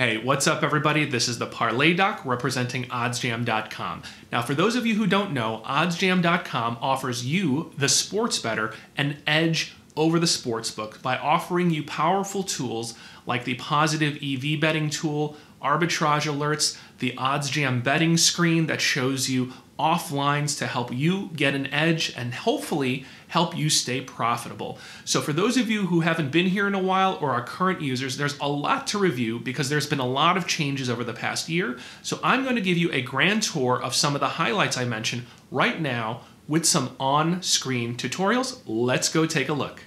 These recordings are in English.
Hey, what's up everybody? This is the Parlay Doc representing OddsJam.com. Now for those of you who don't know, OddsJam.com offers you, the sports bettor, an edge over the sportsbook by offering you powerful tools like the positive EV betting tool, arbitrage alerts, the OddsJam betting screen that shows you off lines to help you get an edge and hopefully help you stay profitable. So for those of you who haven't been here in a while or are current users, there's a lot to review because there's been a lot of changes over the past year. So I'm going to give you a grand tour of some of the highlights I mentioned right now with some on-screen tutorials. Let's go take a look.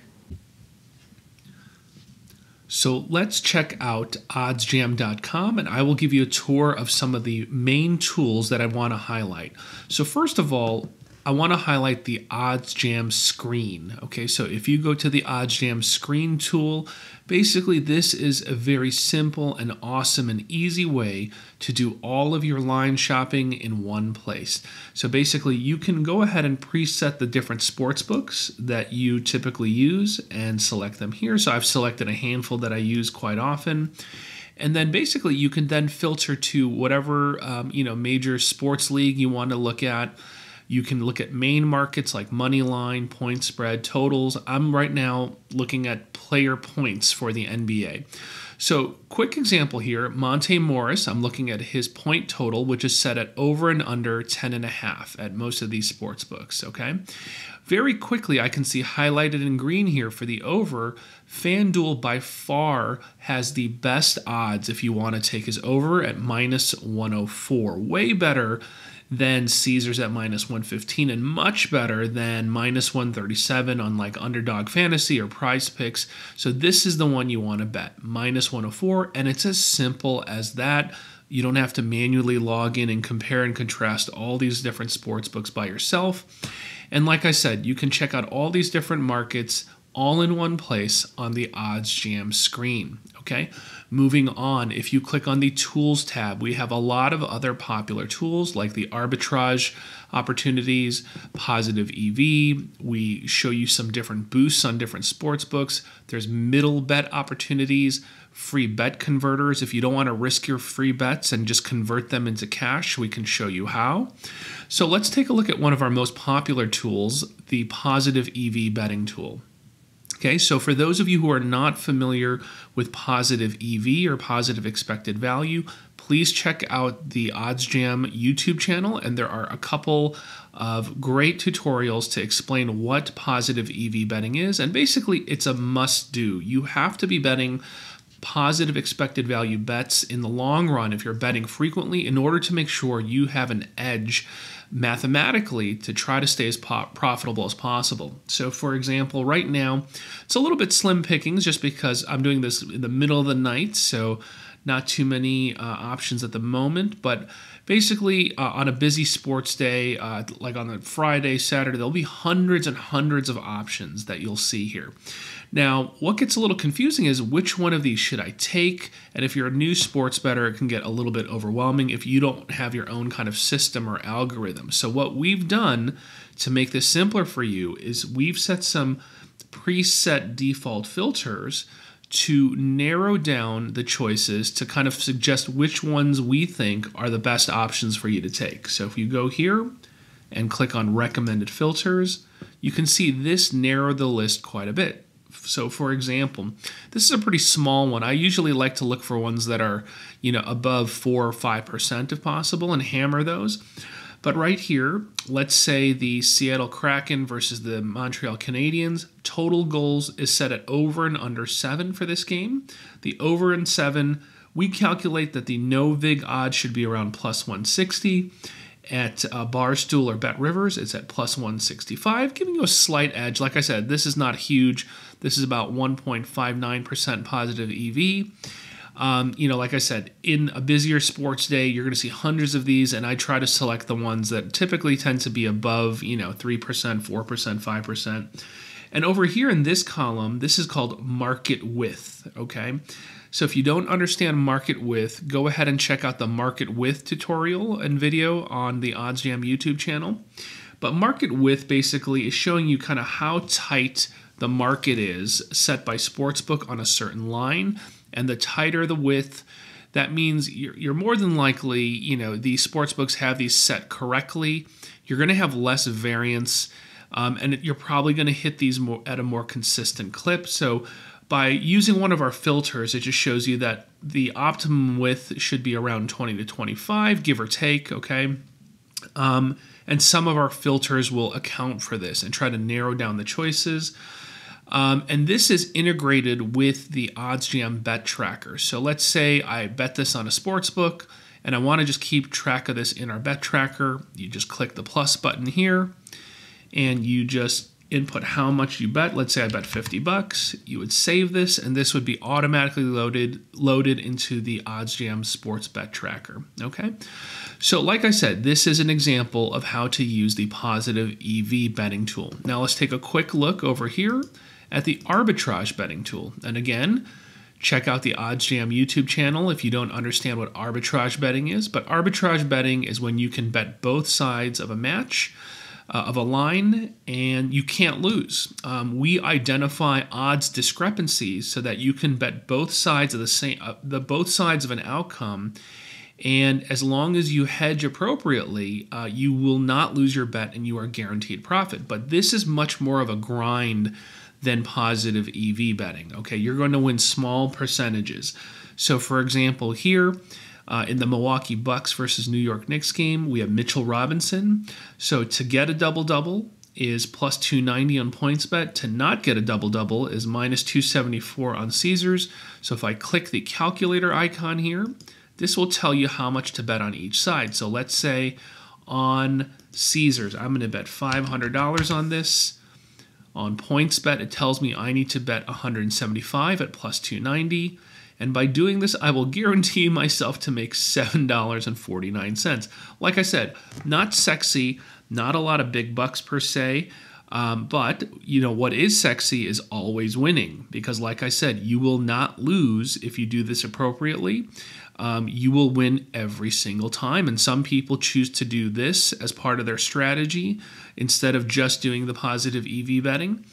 So let's check out OddsJam.com and I will give you a tour of some of the main tools that I want to highlight. So first of all, I want to highlight the OddsJam screen. Okay, so if you go to the OddsJam screen tool, basically this is a very simple and awesome and easy way to do all of your line shopping in one place. So basically you can go ahead and preset the different sports books that you typically use and select them here. So I've selected a handful that I use quite often. And then basically you can then filter to whatever major sports league you want to look at. You can look at main markets like money line, point spread, totals. I'm right now looking at player points for the NBA. So quick example here, Monte Morris, I'm looking at his point total, which is set at over and under 10.5 at most of these sports books, okay? Very quickly, I can see highlighted in green here for the over, FanDuel by far has the best odds if you want to take his over at -104. Way better than Caesars at -115 and much better than -137 on like Underdog Fantasy or Prize Picks. So this is the one you want to bet, -104, and it's as simple as that. You don't have to manually log in and compare and contrast all these different sports books by yourself. And like I said, you can check out all these different markets all in one place on the OddsJam screen, okay? Moving on, if you click on the Tools tab, we have a lot of other popular tools like the arbitrage opportunities, positive EV. We show you some different boosts on different sports books. There's middle bet opportunities, free bet converters. If you don't want to risk your free bets and just convert them into cash, we can show you how. So let's take a look at one of our most popular tools, the positive EV betting tool. Okay, so for those of you who are not familiar with positive EV or positive expected value, please check out the OddsJam YouTube channel, and there are a couple of great tutorials to explain what positive EV betting is, and basically it's a must-do. You have to be betting positive expected value bets in the long run if you're betting frequently in order to make sure you have an edge mathematically to try to stay as profitable as possible. So for example, right now, it's a little bit slim pickings just because I'm doing this in the middle of the night, so not too many options at the moment, but basically on a busy sports day, like on a Friday, Saturday, there'll be hundreds and hundreds of options that you'll see here. Now, what gets a little confusing is which one of these should I take? And if you're a new sports bettor, it can get a little bit overwhelming if you don't have your own kind of system or algorithm. So what we've done to make this simpler for you is we've set some preset default filters to narrow down the choices to kind of suggest which ones we think are the best options for you to take. So if you go here and click on recommended filters, you can see this narrowed the list quite a bit. So for example, this is a pretty small one. I usually like to look for ones that are, above 4 or 5% if possible and hammer those. But right here, let's say the Seattle Kraken versus the Montreal Canadiens, total goals is set at over and under 7 for this game. The over and 7, we calculate that the no vig odds should be around +160. At Barstool or Bet Rivers, it's at +165, giving you a slight edge. Like I said, this is not huge. This is about 1.59% positive EV. Like I said, in a busier sports day, you're going to see hundreds of these, and I try to select the ones that typically tend to be above, 3%, 4%, 5%. And over here in this column, this is called market width, okay? So if you don't understand market width, go ahead and check out the market width tutorial and video on the OddsJam YouTube channel. But market width basically is showing you kind of how tight the market is set by sportsbook on a certain line. And the tighter the width, that means you're more than likely, these sports books have these set correctly. You're going to have less variance, and you're probably going to hit these at a more consistent clip. So by using one of our filters, it just shows you that the optimum width should be around 20 to 25, give or take, okay? And some of our filters will account for this and try to narrow down the choices. And this is integrated with the OddsJam bet tracker. So let's say I bet this on a sports book and I want to just keep track of this in our bet tracker. You just click the plus button here and you just input how much you bet. Let's say I bet 50 bucks. You would save this and this would be automatically loaded into the OddsJam sports bet tracker. Okay. So like I said, this is an example of how to use the positive EV betting tool. Now let's take a quick look over here at the arbitrage betting tool. And again, check out the OddsJam YouTube channel if you don't understand what arbitrage betting is. But arbitrage betting is when you can bet both sides of a match, of a line, and you can't lose. We identify odds discrepancies so that you can bet both sides of both sides of an outcome, and as long as you hedge appropriately, you will not lose your bet and you are guaranteed profit. But this is much more of a grind than positive EV betting. Okay, you're going to win small percentages. So for example, here in the Milwaukee Bucks versus New York Knicks game, we have Mitchell Robinson. So to get a double-double is plus 290 on PointsBet. To not get a double-double is minus 274 on Caesars. So if I click the calculator icon here, this will tell you how much to bet on each side. So let's say on Caesars, I'm going to bet $500 on this. On PointsBet, it tells me I need to bet 175 at plus 290. And by doing this, I will guarantee myself to make $7.49. Like I said, not sexy, not a lot of big bucks per se, but what is sexy is always winning, because like I said, you will not lose if you do this appropriately. You will win every single time, and some people choose to do this as part of their strategy instead of just doing the positive EV betting.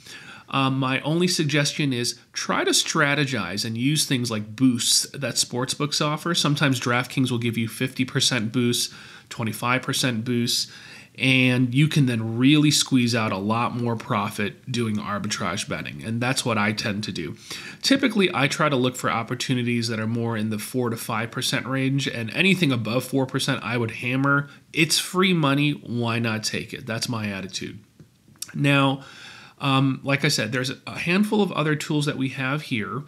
My only suggestion is try to strategize and use things like boosts that sportsbooks offer. Sometimes DraftKings will give you 50% boosts, 25% boosts, and you can then really squeeze out a lot more profit doing arbitrage betting, and that's what I tend to do. Typically, I try to look for opportunities that are more in the 4 to 5% range, and anything above 4% I would hammer. It's free money, why not take it? That's my attitude. Now, like I said, there's a handful of other tools that we have here,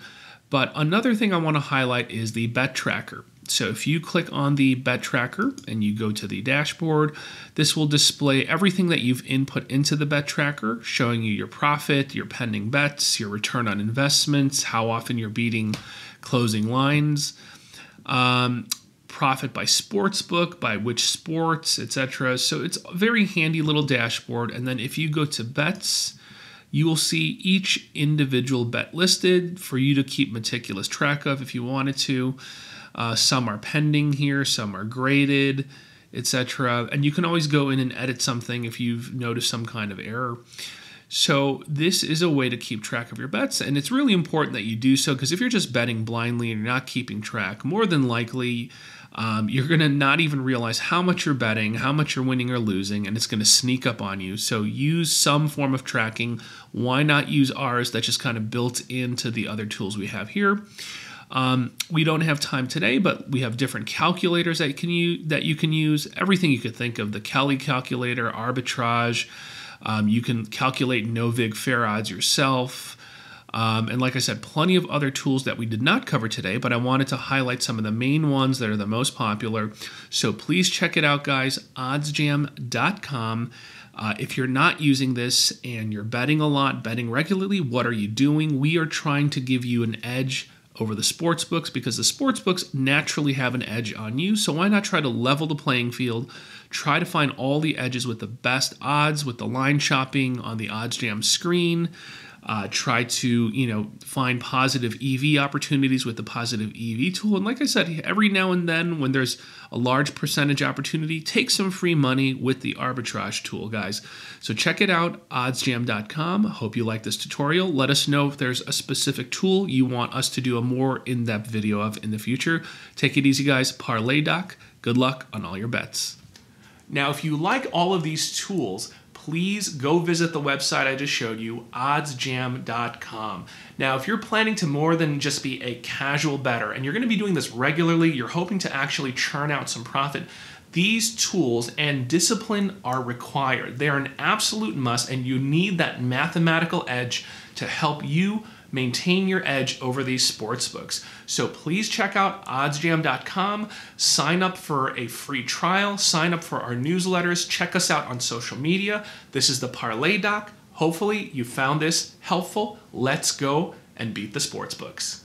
but another thing I want to highlight is the bet tracker. So if you click on the bet tracker and you go to the dashboard, this will display everything that you've input into the bet tracker, showing you your profit, your pending bets, your return on investments, how often you're beating closing lines, profit by sportsbook, by which sports, etc. So it's a very handy little dashboard. And then if you go to bets, you will see each individual bet listed for you to keep meticulous track of if you wanted to. Some are pending here, some are graded, etc. And you can always go in and edit something if you've noticed some kind of error. So this is a way to keep track of your bets, and it's really important that you do so, because if you're just betting blindly and you're not keeping track, more than likely you're going to not even realize how much you're betting, how much you're winning or losing, and it's going to sneak up on you. So use some form of tracking. Why not use ours that's just kind of built into the other tools we have here? We don't have time today, but we have different calculators that you can use. Everything you could think of, the Kelly calculator, arbitrage. You can calculate no-vig fair odds yourself. And like I said, plenty of other tools that we did not cover today, but I wanted to highlight some of the main ones that are the most popular. So please check it out, guys, oddsjam.com. If you're not using this and you're betting a lot, betting regularly, what are you doing? We are trying to give you an edge over the sports books, because the sports books naturally have an edge on you. So why not try to level the playing field? Try to find all the edges with the best odds, with the line shopping on the OddsJam screen. try to, find positive EV opportunities with the positive EV tool. And like I said, every now and then when there's a large percentage opportunity, take some free money with the arbitrage tool, guys. So check it out, oddsjam.com. Hope you like this tutorial. Let us know if there's a specific tool you want us to do a more in-depth video of in the future. Take it easy, guys. Parlay Doc. Good luck on all your bets. Now, if you like all of these tools, please go visit the website I just showed you, oddsjam.com. Now, if you're planning to more than just be a casual bettor, and you're going to be doing this regularly, you're hoping to actually churn out some profit, these tools and discipline are required. They're an absolute must, and you need that mathematical edge to help you maintain your edge over these sports books. So please check out oddsjam.com, sign up for a free trial, sign up for our newsletters, check us out on social media. This is the Parlay Doc. Hopefully you found this helpful. Let's go and beat the sports books.